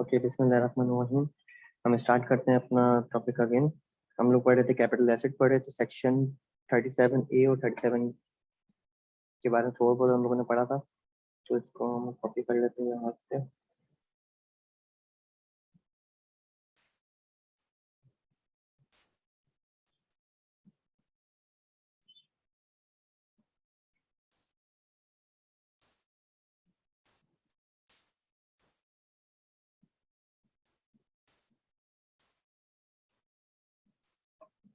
Okay, बिस्मिल्लाहिर्रहमानिर्रहीम। हम start करते हैं अपना टॉपिक अगेन। हम लोग पढ़ रहे थे कैपिटल एसेट, पढ़ रहे थे सेक्शन 37A और 37 के बारे में थोड़ा बहुत हम लोगों ने पढ़ा था, तो इसको हम कॉपी कर लेते हैं यहाँ से।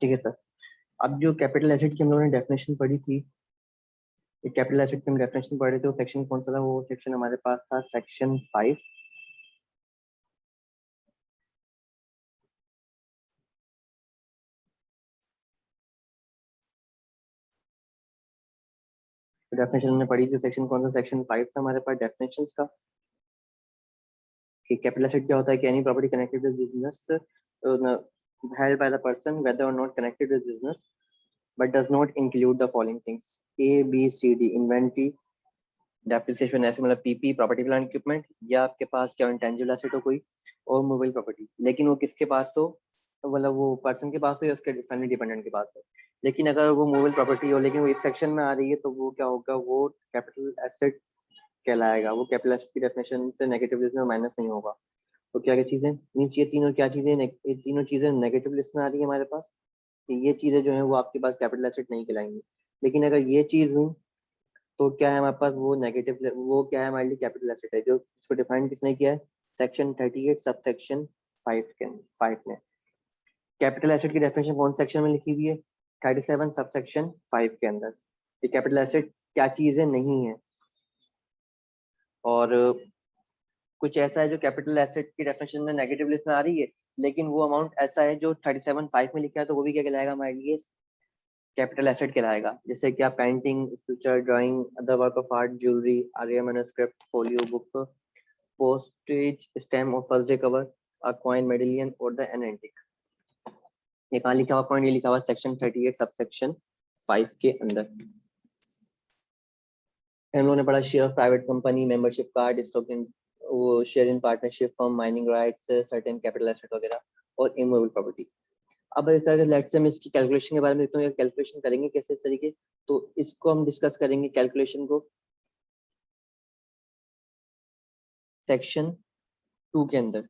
ठीक है सर। अब जो कैपिटल एसेट की हम लोगों ने डेफिनेशन पढ़ी थी, कैपिटल एसेट की हम डेफिनेशन पढ़ रहे थे, वो सेक्शन कौन सा था? वो सेक्शन हमारे पास था सेक्शन 5। डेफिनेशन हमने पढ़ी थी, सेक्शन कौन सा? सेक्शन 5 था हमारे पास डेफिनेशन का। कि कैपिटल एसेट क्या होता है कि any property connected with business held by the person whether or not connected with business but does not include the following things: A, B, C, D, inventory, depreciation, ऐसे मतलब PP, property plant equipment, या आपके पास क्या intangible asset हो कोई, और movable property, लेकिन वो किसके पास हो? तो मतलब वो पर्सन के पास हो या उसके फैमिली डिपेंडेंट के पास हो। लेकिन अगर वो मूवेबल प्रॉपर्टी हो लेकिन वो इस सेक्शन में आ रही है तो वो क्या होगा? वो कैपिटल एसेट कहलाएगा। वो कैपिटल एसेट की डेफिनेशन से नेगेटिव लिस्ट में माइनस नहीं होगा। तो क्या क्या चीजें मीन्स, ये तीनों क्या चीजें, ये तीनों चीजें नेगेटिव लिस्ट में आ रही है हमारे पास। कि ये चीजें जो है वो आपके पास कैपिटल एसेट नहीं कहलाएंगी। लेकिन अगर ये चीज हुई तो क्या है हमारे पास? वो नेगेटिव, वो क्या है हमारे लिए? कैपिटल एसेट है। जो इसको डिफाइन किसने किया है? सेक्शन 38 सब सेक्शन 5 में। कैपिटल एसेट की डेफिनेशन कौन सेक्शन में लिखी हुई है? 37 सब सेक्शन 5 के अंदर। ये कैपिटल एसेट क्या चीजें नहीं है। और कुछ ऐसा है जो कैपिटल एसेट की डेफिनेशन में नेगेटिव लिस्ट में आ रही है, लेकिन वो अमाउंट ऐसा है जो 37(5) में लिखा है, तो वो भी क्या कहलाएगा हमारे लिए? कैपिटल एसेट कहलाएगा। जैसे क्या? Painting, sculpture, drawing, other work of art, jewellery, rare manuscript, folio book, postage stamp और first day cover, a coin, medallion और द एन एंटिक। ये कहाँ लिखा हुआ पॉइंट? ये लिखा हुआ सेक्शन 38 सब सेक्शन 5 के अंदर। हम लोगों ने पढ़ा share of private company, membership card, stock in, वो share in partnership, form, mining rights, certain capital asset वगैरह, और इमूवेबल प्रॉपर्टी। अब अगर लेट्स से हम इसकी कैलकुलेशन के बारे में देखते हैं, कैलकुलेशन करेंगे कैसे इस तरीके, तो इसको हम डिस्कस करेंगे कैलकुलेशन को सेक्शन 2 के अंदर।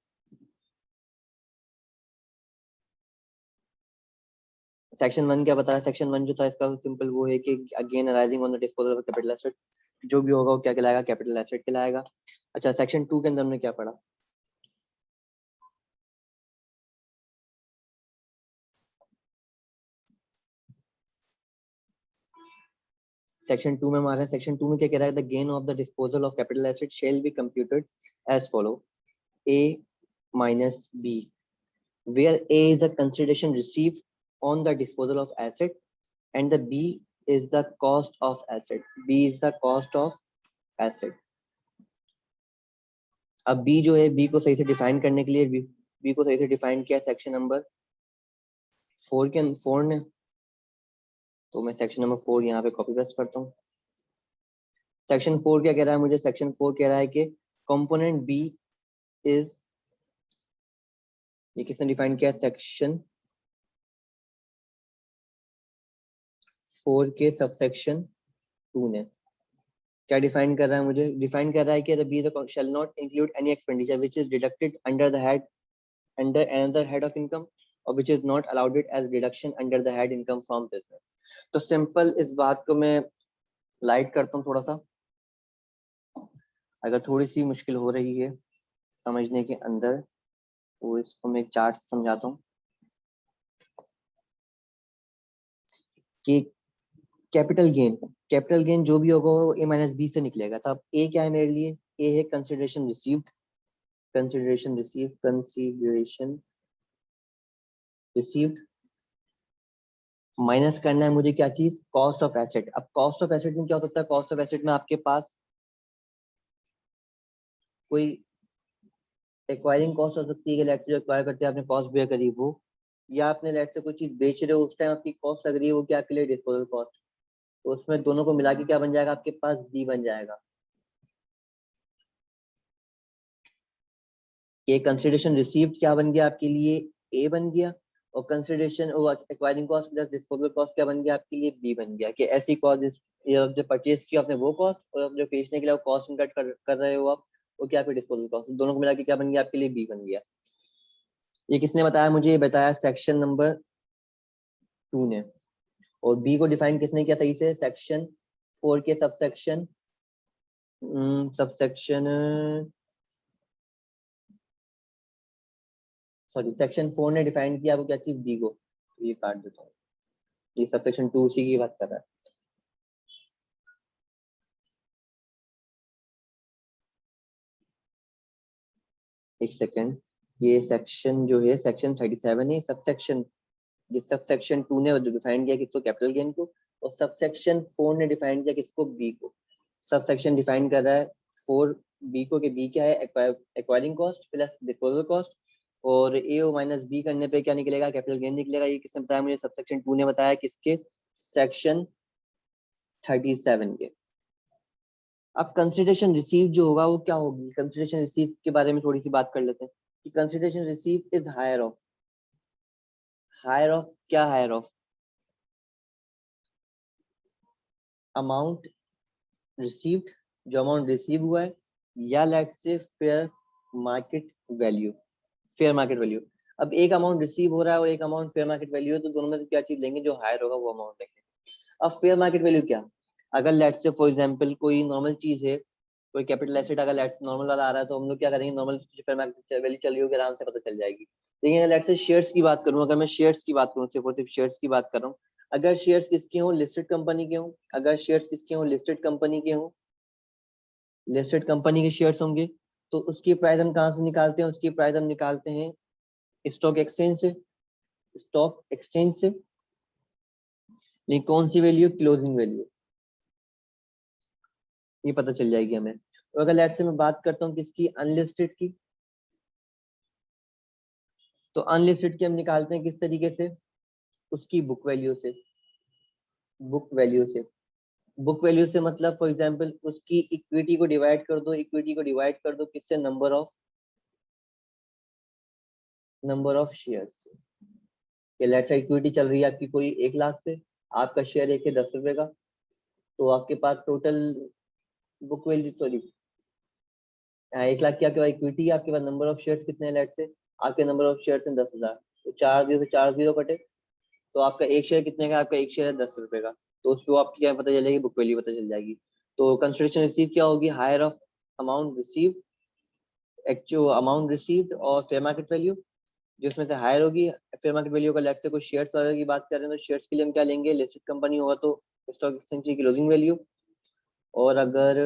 सेक्शन 1 क्या बताया? सेक्शन 1 जो था इसका सिंपल वो है कि again arising on the disposal of capital asset, जो भी होगा वो क्या कहलाएगा? कैपिटल एसेट कहलाएगा। अच्छा, सेक्शन 2 के अंदर हमने क्या पढ़ा? सेक्शन 2 में हमारे सेक्शन 2 में क्या कह रहा है? The gain of the disposal of capital asset shall be computed as follow: A minus B, where A is the consideration received on the disposal of asset and the B is the cost of asset. B is the cost of asset. अब B जो है, B को सही से define करने के लिए B को सही से डिफाइन किया सेक्शन नंबर 4 ने। तो मैं सेक्शन नंबर 4 यहाँ पे कॉपी पेस्ट करता हूँ। सेक्शन 4 क्या कह रहा है मुझे? सेक्शन 4 कह रहा है कि कंपोनेंट B इज, ये किसने डिफाइन किया? सेक्शन 4 के सबसेक्शन 2 ने। क्या डिफाइन कर रहा है मुझे? डिफाइन कर रहा है कि the B shall not include any expenditure which is deducted under the head, under another head of income, or which is not allowed it as deduction under the head income from business. तो simple इस बात को मैं light करता हूँ थोड़ा सा, अगर थोड़ी सी मुश्किल हो रही है समझने के अंदर, तो इसको मैं एक चार्ट समझाता हूँ कि कैपिटल गेन जो भी होगा वो A-B से निकलेगा। तो अब A क्या है मेरे लिए? A है consideration received, consideration received minus करना है मुझे क्या चीज? Cost of asset. अब कॉस्ट ऑफ एसेट में क्या हो सकता है? कॉस्ट ऑफ एसेट में आपके पास कोई एक्वायरिंग कॉस्ट हो सकती है कि लेट से जो एक्वायर करते हैं आपने कॉस्ट बेयर करी वो, या आपने लेट से कोई चीज बेच रहे हो उस टाइम आपकी कॉस्ट लग रही है, वो क्या आपके लिए? Disposal cost. तो उसमें दोनों को मिला के क्या बन जाएगा आपके पास? डी बन जाएगा। ये कंसिडरेशन रिसीव्ड क्या बन गया आपके लिए, ए बन गया, और consideration acquiring cost plus disposal cost क्या बन गया आपके लिए, बी बन गया। कि ऐसी कॉस्ट जो परचेज किया आपने वो कॉस्ट, और जो बेचने के लिए कॉस्ट इनकट कर रहे हो आप, वो क्या, फिर डिस्पोजल कॉस्ट, दोनों को मिला के क्या बन गया आपके लिए, बी बन गया। ये किसने बताया मुझे, ये बताया सेक्शन नंबर 2 ने। और बी को डिफाइन किसने किया सही से, सेक्शन 4 के सबसेक्शन सॉरी सेक्शन 4 ने डिफाइन किया वो क्या चीज, बी को। ये काट देता हूँ, ये सबसेक्शन 2 उसी की बात कर रहा है। एक सेकेंड, ये सेक्शन जो है सेक्शन 37 है, सबसेक्शन, ये सबसेक्शन 2 ने डिफाइन किया किसको, कैपिटल गेन को, और सबसेक्शन 4 ने डिफाइन किया किसको, बी को। सबसेक्शन डिफाइन कर रहा है 4 बी को, कि बी क्या है, acquiring cost plus disposal cost, और ए ओ माइनस बी करने पे क्या निकलेगा, कैपिटल गेन निकलेगा। ये किसने बताया मुझे, सबसेक्शन 2 ने बताया, किसके, सेक्शन 37 के। अब कंसिडरेशन रिसीव जो होगा वो क्या होगी, कंसिडरेशन रिसीव के बारे में थोड़ी सी बात कर लेते हैं कि consideration receive is higher of, higher of क्या, हायर ऑफ अमाउंट रिसीव्ड, जो अमाउंट रिसीव हुआ है, या let's say fair market value, fair market value. अब एक अमाउंट रिसीव हो रहा है और एक अमाउंट फेयर मार्केट वैल्यू है, तो दोनों में से क्या चीज लेंगे, जो हायर होगा वो अमाउंट लेंगे। अब फेयर मार्केट वैल्यू क्या, अगर लेट से फॉर एग्जांपल कोई नॉर्मल चीज है, कोई कैपिटल एसेट अगर लेट से नॉर्मल वाला आ रहा है, तो हम लोग क्या करेंगे, नॉर्मल फेयर मार्केट वैल्यू चल रही होगी, आराम से पता चल जाएगी। लेकिन अगर लेट से शेयर्स की बात करूं, अगर मैं शेयर्स की बात करूं, सिर्फ और सिर्फ शेयर्स की बात कर रहा हूँ, अगर शेयर्स किसके हों, लिस्टेड कंपनी के हों, अगर शेयर्स किसके हों, लिस्टेड कंपनी के हों, लिस्टेड कंपनी के शेयर्स होंगे, तो उसकी प्राइस हम कहाँ से निकालते हैं, उसकी प्राइस हम निकालते हैं स्टॉक एक्सचेंज से, स्टॉक एक्सचेंज से। लेकिन कौन सी वैल्यू, क्लोजिंग वैल्यू, ये पता चल जाएगी हमें। तो अगर लेट से मैं बात करता हूँ किसकी, अनलिस्टेड की, तो अनलिस्टेड की हम निकालते हैं किस तरीके से, उसकी बुक वैल्यू से, बुक वैल्यू से, बुक वैल्यू से मतलब फॉर एग्जांपल उसकी इक्विटी को डिवाइड कर दो, इक्विटी को डिवाइड कर दो किससे, नंबर ऑफ शेयर्स से। ये लेट्स से इक्विटी चल रही है आपकी कोई 1 लाख से, आपका शेयर एक है 10 रुपए का, तो आपके पास total book value, sorry 1 lakh की आपके पास इक्विटी है, आपके पास नंबर ऑफ शेयर्स कितने हैं, लेट से आपके नंबर ऑफ शेयर्स हैं 10,000, तो 4 जीरो से 4 जीरो कटे, तो आपका एक शेयर कितने का, आपका एक शेयर है 10 रुपए का, तो उसको आपकी क्या पता चलेगी, बुक वैल्यू पता चल जाएगी। तो कंसिडरेशन रिसीव क्या होगी, higher of amount receive, actual amount received, और फेयर मार्केट वैल्यू, जिसमें से हायर होगी। फेयर मार्केट वैल्यू का लेट से कोई शेयर्स वगैरह की बात कर रहे हैं, तो शेयर्स के लिए हम क्या लेंगे, लिस्टेड कंपनी होगा तो स्टॉक एक्सचेंज की क्लोजिंग वैल्यू, और अगर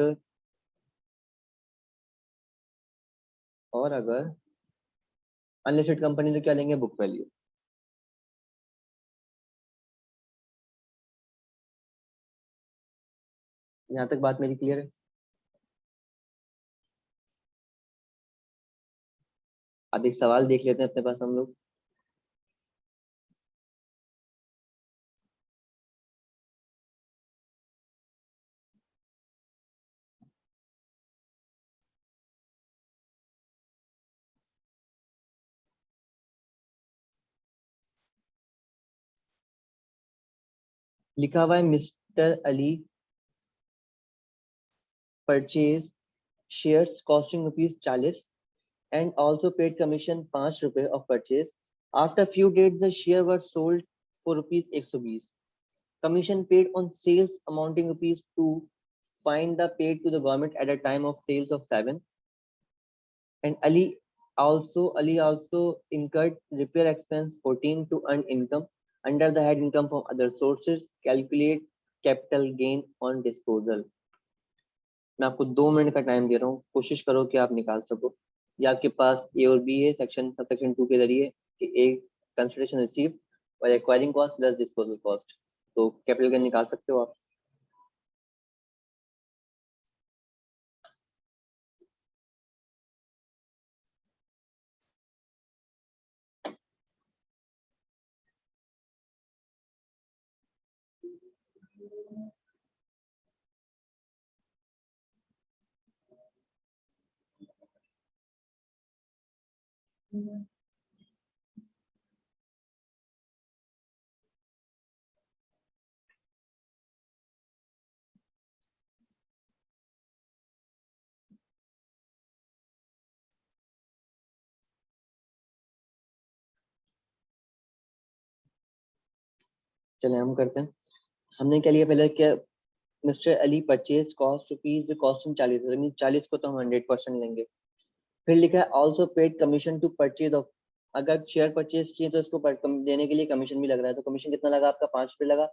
अनलिस्टेड कंपनी तो क्या लेंगे, बुक वैल्यू। यहाँ तक बात मेरी क्लियर है। अब एक सवाल देख लेते हैं अपने पास हम लोग। लिखा हुआ है mister Ali purchase shares costing ₹40 and also paid commission ₹5 of purchase. After few days, the share were sold for ₹120. Commission paid on sales amounting ₹2. Fine the paid to the government at a time of sales of 7. And Ali also incurred repair expense 14 to earn income under the head income from other sources. Calculate capital gain on disposal. मैं आपको 2 minute का time दे रहा हूँ, कोशिश करो कि आप निकाल सको। ये आपके पास ए और बी है सेक्शन सबसेक्शन 2 के जरिए, कि ए कंसिडरेशन रिसीव और acquiring cost plus disposal cost, तो कैपिटल गेन निकाल सकते हो आप। चले हम करते हैं। हमने क्या लिया पहले, क्या mister Ali purchase cost rupees costing 40, 40 को तो हम 100% लेंगे। फिर लिखा है also paid commission to purchase of, अगर शेयर परचेज किए तो इसको देने के लिए कमीशन भी लग रहा है, तो कमीशन कितना लगा आपका, 5 रुपये लगा,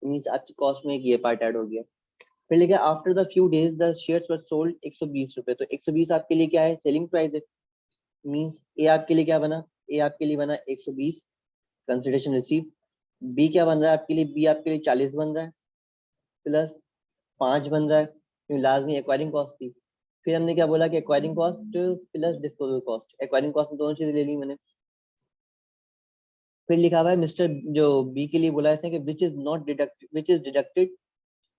मीन्स आपकी कॉस्ट में एक ये पार्ट ऐड हो गया। फिर लिखा है after the few days the shares were sold 120 रुपए, तो 120 आपके लिए क्या है, सेलिंग प्राइस है, मीन्स ए आपके लिए क्या बना, ए आपके लिए बना 120 कंसिडरेशन रिसीव। बी क्या बन रहा है आपके लिए, बी आपके लिए 40 बन रहा है, प्लस 5 बन रहा है क्योंकि लाजमी एक्वायरिंग कॉस्ट थी। फिर हमने क्या बोला कि acquiring cost plus disposal cost, acquiring cost में दोनों चीजें ले ली मैंने। फिर लिखा हुआ है मिस्टर जो बी के लिए बोला है कि which is deducted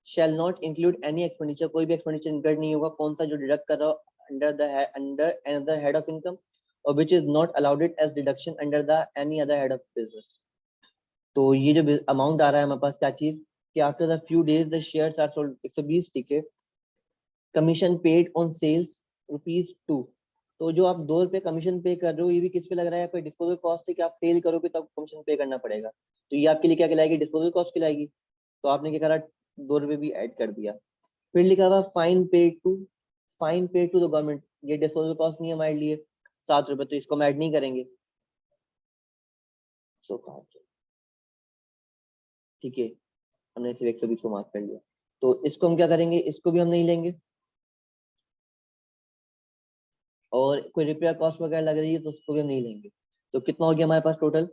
shall not include any expenditure, कोई भी एक्सपेंडिचर इंक्लूड नहीं होगा, कौन सा जो डिडक्ट कर रहा हो under another head of income, और which is not allowed it as deduction under the any other head of business. तो ये जो अमाउंट आ रहा है हमारे पास, क्या चीज कि after the few days the shares are sold 120, ठीक है, कमीशन पेड ऑन सेल्स ₹2। तो जो आप 2 रुपए कमीशन पे कर रहे हो, ये भी किस पे लग रहा है, पे डिस्पोजल कॉस्ट है कि आप सेल करोगे तब कमीशन पे करना पड़ेगा, तो ये आपके लिए क्या कहलाएगी, डिस्पोजल कॉस्ट कहलाएगी। तो आपने क्या करा, 2 रुपए भी ऐड कर दिया। फिर लिखा हुआ fine paid to the government, ये डिस्पोजल कॉस्ट नहीं है हमारे लिए, 7 रुपए, तो इसको हम ऐड नहीं करेंगे। सो ठीक है, हमने सिर्फ 120 को मार्क कर लिया, तो इसको हम क्या करेंगे, इसको भी हम नहीं लेंगे। और कोई रिपेयर कॉस्ट वगैरह लग रही है तो उसको भी हम नहीं लेंगे। तो कितना हो गया हमारे पास टोटल,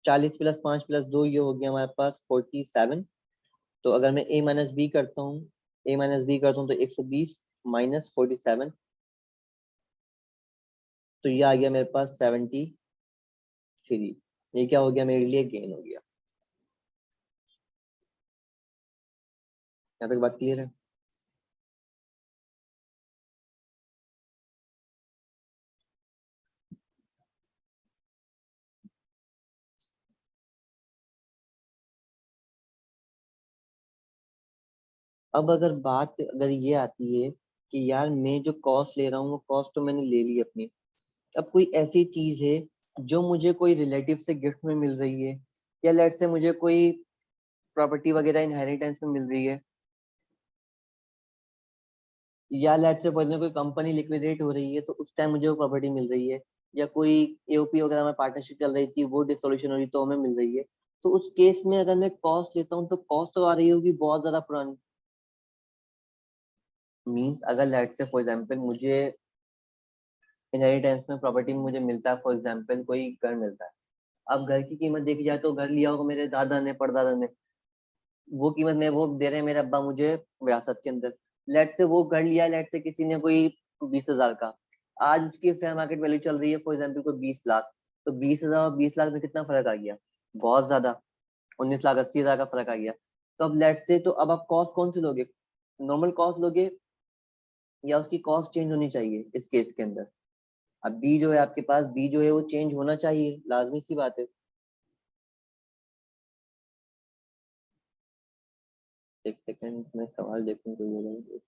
40 प्लस 5 प्लस 2, ये हो गया हमारे पास 47। तो अगर मैं a माइनस बी करता हूँ, तो 120 माइनस 47, तो ये आ गया मेरे पास 73। ये क्या हो गया मेरे लिए, गेन हो गया। यहाँ तक बात क्लियर है। अब अगर ये आती है कि यार मैं जो कॉस्ट ले रहा हूँ वो कॉस्ट तो मैंने ले ली अपनी, अब कोई ऐसी चीज है जो मुझे कोई रिलेटिव से गिफ्ट में मिल रही है, या लेट से मुझे कोई प्रॉपर्टी वगैरह इनहेरिटेंस में मिल रही है, या लेट से फॉर कोई कंपनी लिक्विडेट हो रही है तो उस टाइम मुझे वो प्रॉपर्टी मिल रही है, या कोई एओपी वगैरह में पार्टनरशिप चल रही थी वो डिसोल्यूशन हो रही तो हमें मिल रही है, तो उस केस में अगर मैं कॉस्ट लेता हूँ तो कॉस्ट तो आ रही होगी बहुत ज्यादा पुरानी। मीन्स अगर लेट से फॉर एग्जाम्पल मुझे इनहेरिटेंस में प्रॉपर्टी में मुझे मिलता है, फॉर एग्जाम्पल कोई घर मिलता है, अब घर की कीमत देखी जाए तो घर लिया होगा मेरे दादा ने परदादा ने, वो कीमत में वो दे रहे हैं मेरे अब्बा मुझे विरासत के अंदर, लेट से वो घर लिया, लेट से किसी ने कोई 20,000 का, आज उसकी फेयर मार्केट वैल्यू चल रही है फॉर एग्जाम्पल कोई 20 लाख, तो 20,000 और 20 लाख में कितना फर्क आ गया, बहुत ज्यादा, 19,80,000 का फर्क आ गया। तो अब लेट से, तो अब आप कॉस्ट कौन सी लोगे, नॉर्मल कॉस्ट लोगे, या उसकी कॉस्ट चेंज होनी चाहिए इस केस के अंदर। अब बी जो है आपके पास, बी जो है वो चेंज होना चाहिए, लाजमी सी बात है। एक सेकंड में सवाल देखने को मिलेगा।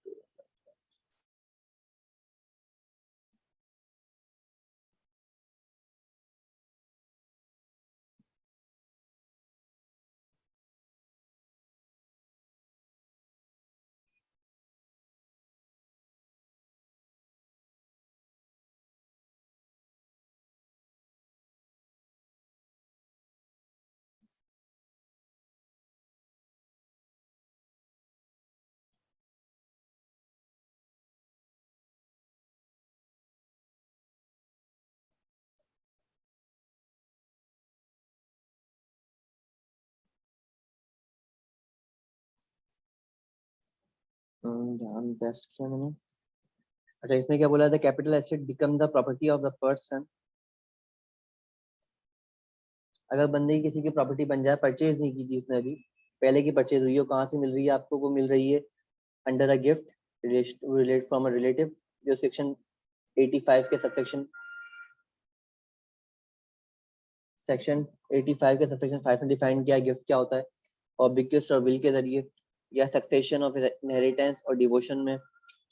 ध्यान बेस्ट किया मैंने। अच्छा, इसमें क्या बोला था, capital asset become the property of the person, अगर बंदे की किसी की प्रॉपर्टी बन जाए, परचेज नहीं की थी उसने अभी, पहले की परचेज हुई है, कहाँ से मिल रही है आपको, वो मिल रही है under a gift relate from a relative, जो सेक्शन 85 के सबसेक्शन सेक्शन 85 के सेक्शन 5 में डिफाइन किया गिफ्ट क्या होता है, और बिगेस्ट और विल के जरिए, या सक्सेशन ऑफ इनहेरिटेंस और डिवोशन में,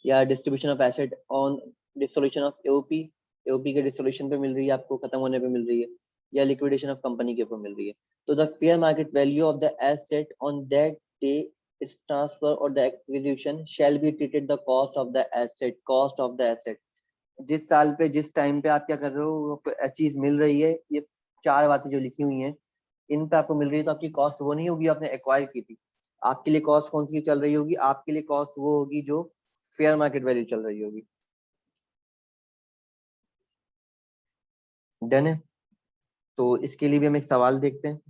या distribution of asset on dissolution of AOP, AOP के डिसोल्यूशन पे मिल रही है आपको, खत्म होने पे मिल रही है, या लिक्विडेशन ऑफ कंपनी के ऊपर मिल रही है। तो the fair market value of the asset on that day it's transfer और the acquisition shall be treated the cost of the asset, cost of the asset. जिस साल पे जिस टाइम पे आप क्या कर रहे हो, चीज मिल रही है, ये चार बातें जो लिखी हुई हैं, इन पे आपको मिल रही है, तो आपकी कॉस्ट वो नहीं होगी आपने एक्वायर की थी। आपके लिए कॉस्ट कौन सी चल रही होगी, आपके लिए कॉस्ट वो होगी जो फेयर मार्केट वैल्यू चल रही होगी। डन है। तो इसके लिए भी हम एक सवाल देखते हैं।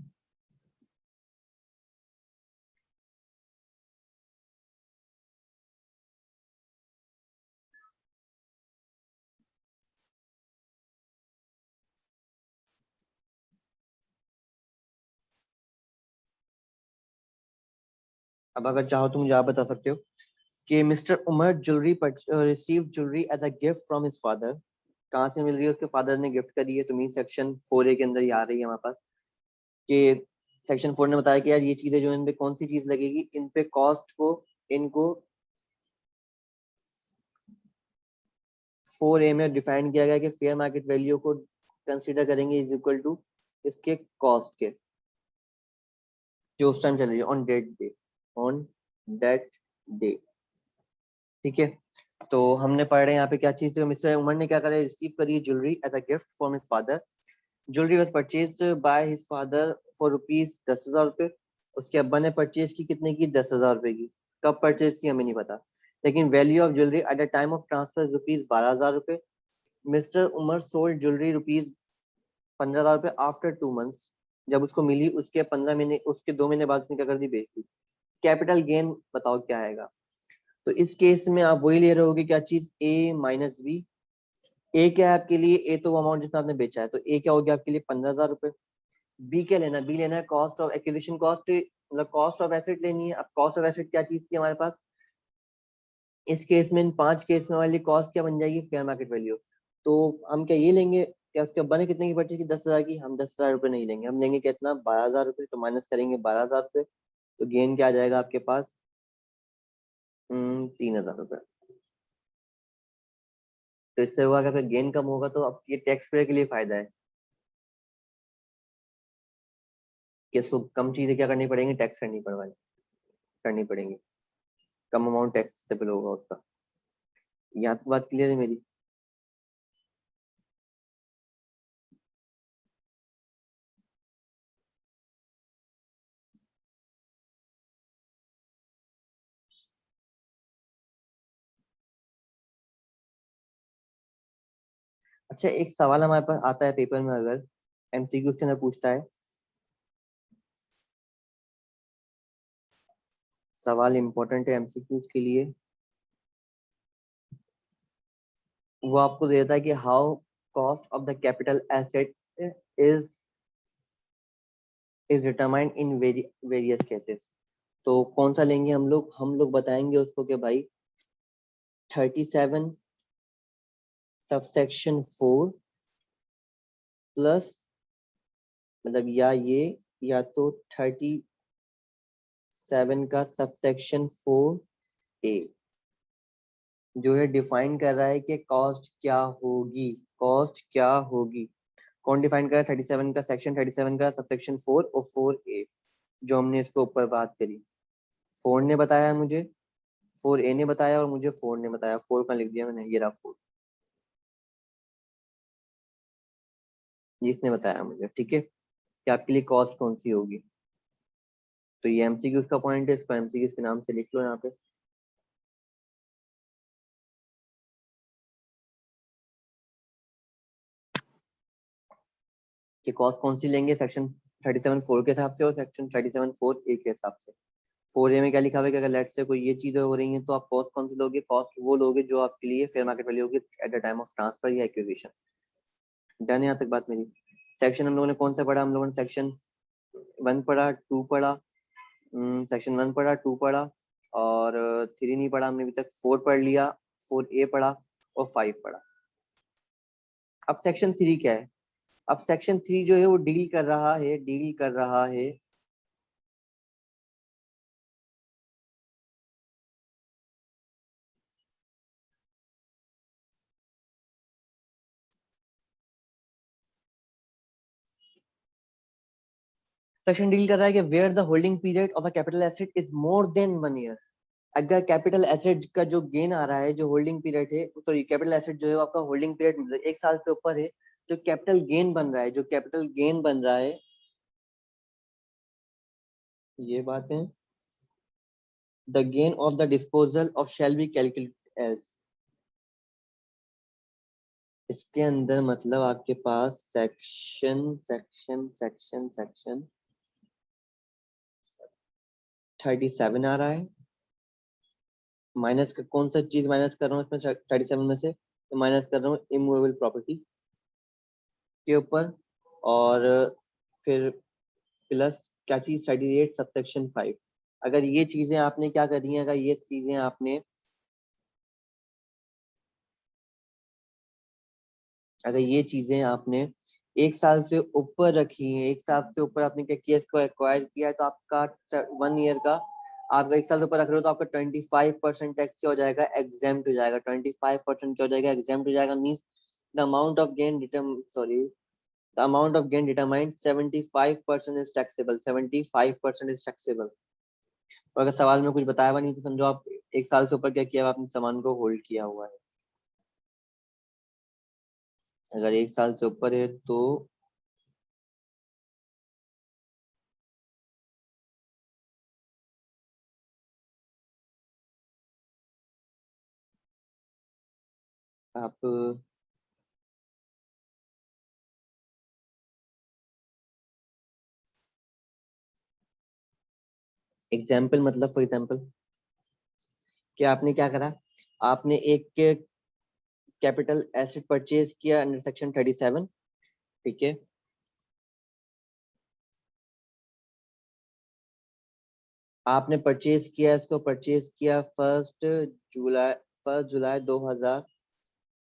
अब अगर चाहो तो मुझे आप बता सकते हो कि mister Umar jewellery receive jewellery as a gift from his father. कहाँ से मिल रही है, उसके फादर ने गिफ्ट करी है। तो मीन सेक्शन 4A के अंदर ये आ रही है हमारे पास कि सेक्शन 4 ने बताया कि यार ये चीजें जो इन पे कौन सी चीज लगेगी, इन पे कॉस्ट को इनको 4A में डिफाइन किया गया कि फेयर मार्केट वैल्यू को कंसीडर करेंगे इज इक्वल टू इसके कॉस्ट के, जो उस टाइम चल रही है on date day, on date day. ठीक है। तो हमने पढ़ रहे हैं यहाँ पे क्या चीज, मिस्टर उमर ने क्या करा, रिसीव करी jewellery as a gift from his father. Jewellery was purchase by his father for rupees 10,000 रुपए। उसके अब्बा ने परचेज की कितने की, 10,000 रुपए की। कब परचेज की हमें नहीं पता, लेकिन value of jewellery at the time of transfer rupees 12,000 रुपए। Mister Umar sold jewellery rupees 15,000 रुपए आफ्टर 2 मंथ्स। जब उसको मिली उसके 15 महीने, उसके 2 महीने बाद उसने क्या कर दी, बेच दी। कैपिटल गेन बताओ क्या आएगा। तो इस केस में आप वही ले रहे होगे, क्या चीज, ए माइनस बी। ए क्या है आपके लिए, ए तो वो अमाउंट जितना आपने बेचा है, तो ए क्या हो गया आपके लिए, 15,000 रुपए। बी क्या लेना, बी लेना है कॉस्ट ऑफ एक्विजिशन कॉस्ट, मतलब कॉस्ट ऑफ एसेट लेनी है। अब कॉस्ट ऑफ एसेट क्या चीज थी हमारे पास, इस केस में, इन 5 केस में हमारे लिए कॉस्ट क्या बन जाएगी, फेयर मार्केट वैल्यू। तो हम क्या ये लेंगे, क्या उसके अब्बा ने कितने की परचेज की, 10,000 की। हम 10,000 रुपए नहीं लेंगे, हम लेंगे कितना, 12,000 रुपए। तो माइनस करेंगे 12,000 रुपए, तो गेन क्या आ जाएगा आपके पास, 3,000 रुपए। तो इससे हुआ कि अगर गेन कम होगा तो अब ये टैक्स पेयर के लिए फायदा है कि इसको कम चीजें क्या करनी पड़ेंगी, टैक्स करनी पड़ेंगी, कम अमाउंट टैक्सेबल होगा उसका। यहाँ तक बात क्लियर है मेरी। अच्छा, एक सवाल हमारे पास आता है पेपर में, अगर एमसीक्यू के अंदर पूछता है, सवाल इंपॉर्टेंट है एमसीक्यूज के लिए। वो आपको देता है कि how cost of the capital asset is is determined in various cases. तो कौन सा लेंगे हम लोग बताएंगे उसको कि भाई 37 सबसेक्शन 4 प्लस, मतलब या तो 37 का सबसेक्शन 4A, जो है डिफाइन कर रहा है कि कॉस्ट क्या होगी, कॉस्ट क्या होगी। कौन डिफाइन कर रहा है, 37 का सेक्शन 37 का सबसेक्शन 4 और 4A, जो हमने इसको ऊपर बात करी। 4 ने बताया मुझे, 4A ने बताया, और मुझे 4 ने बताया। 4 का लिख दिया मैंने, ये रहा 4, जिसने बताया मुझे। ठीक है, कि आपके लिए कॉस्ट कौन सी होगी। तो ये एमसीक्यूज का पॉइंट है, इसको एमसीक्यूज के नाम से लिख लो यहाँ पे। कि कॉस्ट कौन सी लेंगे, सेक्शन 37(4) के हिसाब से और सेक्शन 37(4)A के हिसाब से। 4A में क्या लिखा हुआ है कि अगर लेट से कोई ये चीजें हो रही हैं तो आप कॉस्ट कौन सी लोगे, कॉस्ट वो लोगे जो आपके लिए फेयर मार्केट वैल्यू होगी eight the time of transfer या एक्विजिशन। डन, यहाँ तक बात मेरी। सेक्शन हम लोगों ने कौन सा पढ़ा, हम लोगों ने सेक्शन 1 पढ़ा, 2 पढ़ा, सेक्शन 1 पढ़ा, 2 पढ़ा, और 3 नहीं पढ़ा हमने अभी तक। 4 पढ़ लिया, 4A पढ़ा, और 5 पढ़ा। अब सेक्शन 3 क्या है, अब सेक्शन 3 जो है वो डील कर रहा है सेक्शन डील कर रहा है कि where the holding period of a capital asset is more than 1 year. अगर कैपिटल एसेट का जो गेन आ रहा है, जो होल्डिंग पीरियड है, सॉरी कैपिटल एसेट जो है वो आपका होल्डिंग पीरियड 1 साल से ऊपर है, जो कैपिटल गेन बन रहा है, जो कैपिटल गेन बन रहा है, ये बात है, the gain of the disposal of shall be calculated as, इसके अंदर मतलब आपके पास सेक्शन सेक्शन सेक्शन सेक्शन 37 आ रहा है। माइनस का कौन सा चीज माइनस कर रहा हूँ इसमें 37 में से, तो माइनस कर रहा हूँ इमूवेबल प्रॉपर्टी के ऊपर, और फिर प्लस क्या चीज 38 सबसेक्शन 5। अगर ये चीजें आपने क्या करी हैं, अगर ये चीजें आपने, अगर ये चीजें आपने 1 साल से ऊपर रखी हैं, 1 साल से ऊपर आपने क्या किया, इसको एक्वायर किया है, तो आपका 1 ईयर का, आपका 1 साल से ऊपर रख रहे हो तो आपका 25% टैक्स हो जाएगा, एग्जेम्प्ट हो जाएगा। 25% क्या हो जाएगा, एग्जेम्प्ट हो जाएगा। Means the amount of gain sorry the amount of gain determined 75% is taxable, 75% is taxable. और अगर सवाल में कुछ बताया हुआ नहीं तो समझो आप 1 साल से ऊपर क्या किया, आपने सामान को होल्ड किया हुआ है। अगर 1 साल से ऊपर है तो आप एग्जाम्पल, मतलब फॉर एग्जाम्पल कि आपने क्या करा, आपने एक कैपिटल एसेट परचेज किया अंडर सेक्शन 37, ठीक है। आपने परचेज किया, इसको परचेज किया जुलाई 1 जुलाई 2000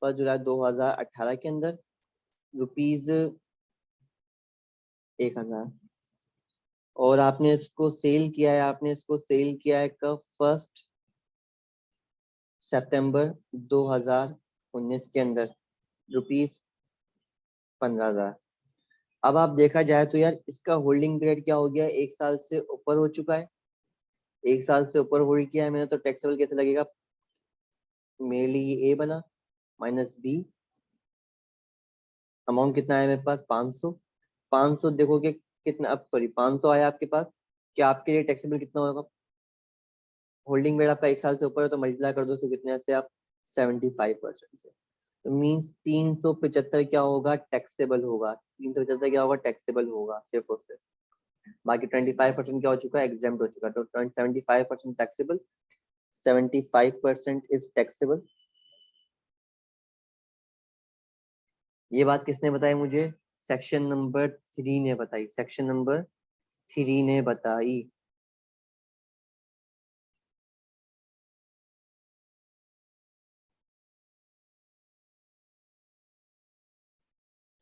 1 जुलाई 2018 के अंदर, रुपीज 1000। और आपने इसको सेल किया है, आपने इसको सेल किया है कब, 1 सितंबर 2019 के अंदर, रुपीज 15,000। अब आप देखा जाए तो यार इसका होल्डिंग पीरियड क्या हो गया, 1 साल से ऊपर हो चुका है। 1 साल से ऊपर होल्ड किया है मैंने, तो टैक्सेबल कैसे लगेगा, मेरे लिए ये ए बना, माइनस बी, अमाउंट कितना है मेरे पास, 500। 500 देखोगे कितना, अब सॉरी 500 आया आपके पास, क्या आपके लिए टैक्सेबल कितना होगा, होल्डिंग पीरियड आपका 1 साल से ऊपर है तो मल्टीप्लाई कर दो, तो कितने से आप 75% से, तो मीन्स 375 क्या होगा, टैक्सेबल होगा। 375 क्या होगा, टैक्सेबल होगा सिर्फ और सिर्फ। बाकी 25% क्या हो चुका है, एग्जाम्प्ट हो चुका है। तो 75% टैक्सेबल, 75% इज टैक्सेबल। ये बात किसने बताई मुझे, सेक्शन नंबर 3 ने बताई, सेक्शन नंबर 3 ने बताई।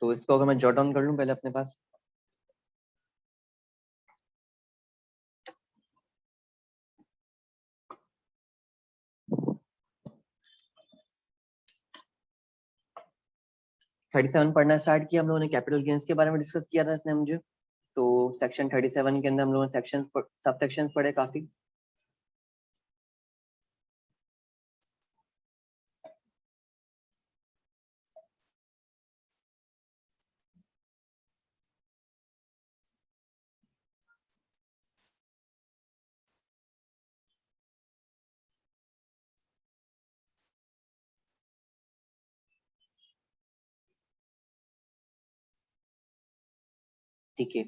तो इसको अगर मैं जॉट डाउन कर लूं पहले अपने पास, थर्टी सेवन पढ़ना स्टार्ट किया हम लोगों ने, कैपिटल गेन्स के बारे में डिस्कस किया था इसने मुझे। तो सेक्शन 37 के अंदर हम लोगों ने सेक्शन सब सेक्शन पढ़े काफी। ठीक है,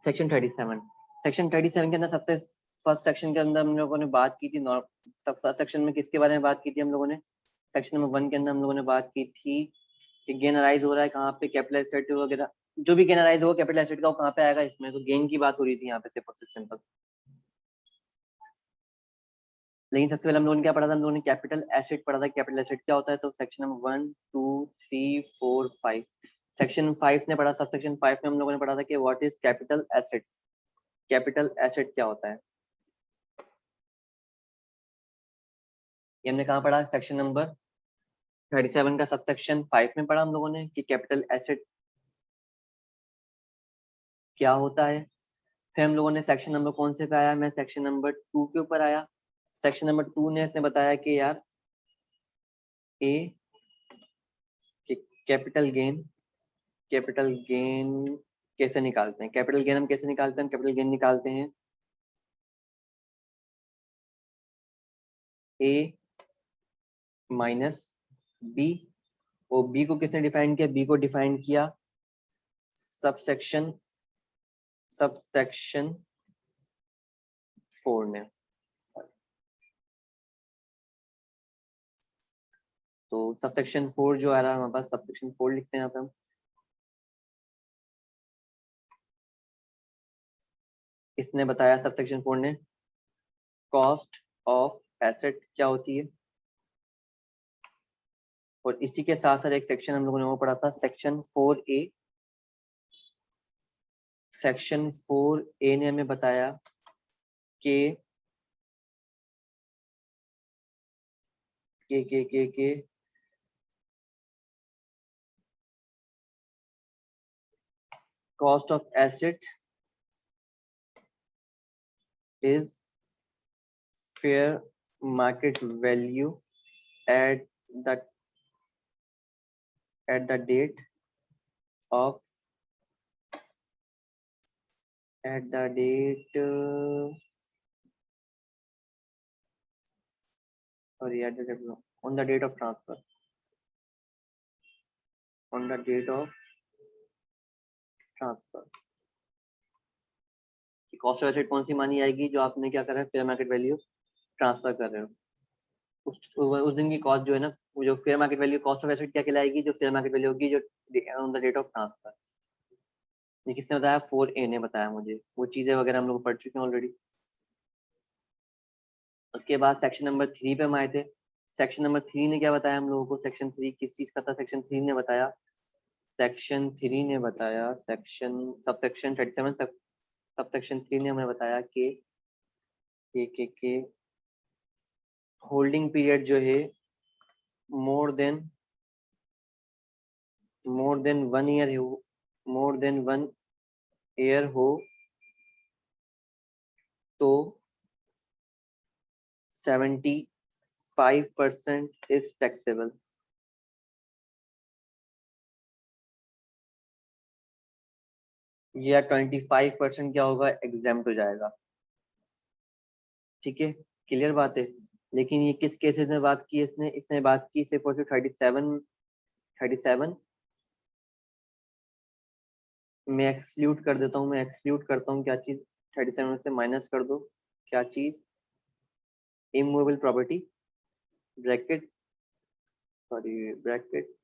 सेक्शन 37, सेक्शन 37 के अंदर सबसे फर्स्ट सेक्शन के अंदर हम लोगों ने बात की थी, सब फर्स्ट सेक्शन में किसके बारे में बात की थी हम लोगों ने, सेक्शन नंबर 1 के अंदर हम लोगों ने बात की थी कि गेन अराइज हो रहा है कहाँ पे, कैपिटल एसेट वगैरह, जो भी गेन अराइज होगा कैपिटल एसेट का वो कहाँ पे आएगा, इसमें। तो गेन की बात हो रही थी यहाँ पे सिर्फ और सिर्फ सिंपल। लेकिन सबसे पहले हम लोगों ने क्या पढ़ा था, हम लोगों ने कैपिटल एसेट पढ़ा था। कैपिटल एसेट क्या होता है, तो सेक्शन नंबर 1 2 3 4 5, सेक्शन 5 ने पढ़ा, सब सेक्शन 5 में हम लोगों ने पढ़ा था कि what is capital asset. Capital asset क्या होता है, ये हमने कहाँ पढ़ा, सेक्शन नंबर 37 का सब सेक्शन 5 में पढ़ा हम लोगों ने कि कैपिटल एसेट क्या होता है। फिर हम लोगों ने सेक्शन नंबर कौन से पे आया, मैं सेक्शन नंबर 2 के ऊपर आया। सेक्शन नंबर 2 ने इसने बताया कि यार ए कैपिटल गेन, कैपिटल गेन कैसे निकालते हैं, कैपिटल गेन हम कैसे निकालते हैं, कैपिटल गेन निकालते हैं ए माइनस बी, और बी को किसने डिफाइन किया, बी को डिफाइन किया सबसेक्शन 4 ने। तो सबसेक्शन 4 जो आ रहा है हमारे पास, सबसेक्शन 4 लिखते हैं यहाँ पे हम। इसने बताया सबसेक्शन 4 ने कॉस्ट ऑफ एसेट क्या होती है, और इसी के साथ साथ एक सेक्शन हम लोगों ने वो पढ़ा था सेक्शन 4A। सेक्शन 4A ने हमें बताया कि cost of asset is fair market value at the date of on the date of transfer, on the date of transfer। Cost of asset कौन सी मानी जाएगी, जो आपने क्या करा है, फेयर मार्केट वैल्यू ट्रांसफर कर रहे हो। उस दिन की कॉस्ट जो है ना, वो जो fair market value cost of asset क्या कहलाएगी, जो फेयर मार्केट वैल्यू होगी जो on the date of transfer. ये किसने बताया, 4A ने बताया मुझे, वो चीजें वगैरह हम लोग पढ़ चुके हैं ऑलरेडी। उसके बाद सेक्शन नंबर 3 पे हम आए थे। सेक्शन नंबर 3 ने क्या बताया हम लोगों को, सेक्शन 3 किस चीज का था, सेक्शन 3 ने बताया, सेक्शन 3 ने बताया section sub section 37 sub section 3 ने हमें बताया कि होल्डिंग पीरियड जो है मोर देन 1 ईयर हो, मोर देन 1 ईयर हो तो 75% इज टैक्सेबल। या 25% क्या होगा, एग्जाम्प्ट हो जाएगा। ठीक है, क्लियर बात है। लेकिन ये किस केसेस में बात की इसने, इसने बात की सिर्फ और सिर्फ 37 मैं एक्सक्लूड कर देता हूँ, मैं एक्सक्लूड करता हूँ क्या चीज, 37 से माइनस कर दो क्या चीज, immovable property bracket, sorry bracket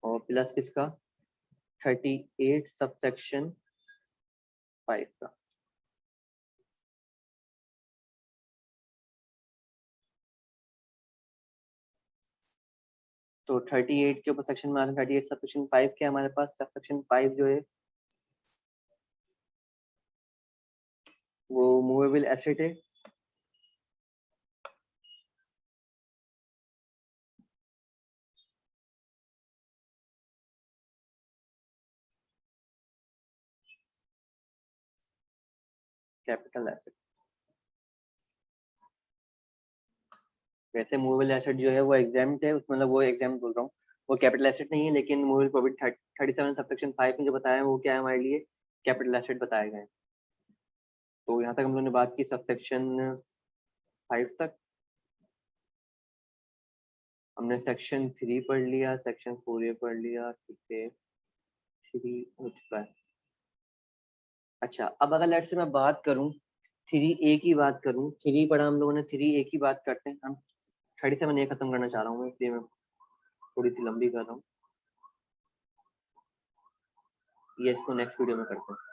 और प्लस किसका 38 सबसेक्शन 5 का। तो 38 के ऊपर सेक्शन में 38 सबसेक्शन 5 के हमारे पास, सबसेक्शन 5 जो है वो मूवेबल एसेट है। कैपिटल एसेट, वैसे मूवेबल एसेट जो है वो एग्जाम्प्ट है, उसमें मतलब वो एग्जाम्प्ट बोल रहा हूँ, वो कैपिटल एसेट नहीं है, लेकिन मूवेबल प्रॉपर्टी 37 सबसेक्शन 5 में जो बताया है वो क्या है हमारे लिए, कैपिटल एसेट बताए गए। तो यहाँ तक हम लोगों ने बात की सबसेक्शन 5 तक। हमने सेक्शन 3 पढ़ लिया, सेक्शन 4A पढ़ लिया, ठीक है 3 हो चुका है। अच्छा, अब अगर लेट से मैं बात करूं 3A की बात करूं, 3 पढ़ा हम लोगों ने, 3A की बात करते हैं हम। 37 ये खत्म करना चाह रहा हूँ मैं, इसलिए मैं थोड़ी सी लंबी कर रहा हूँ, ये इसको नेक्स्ट वीडियो में करते हैं।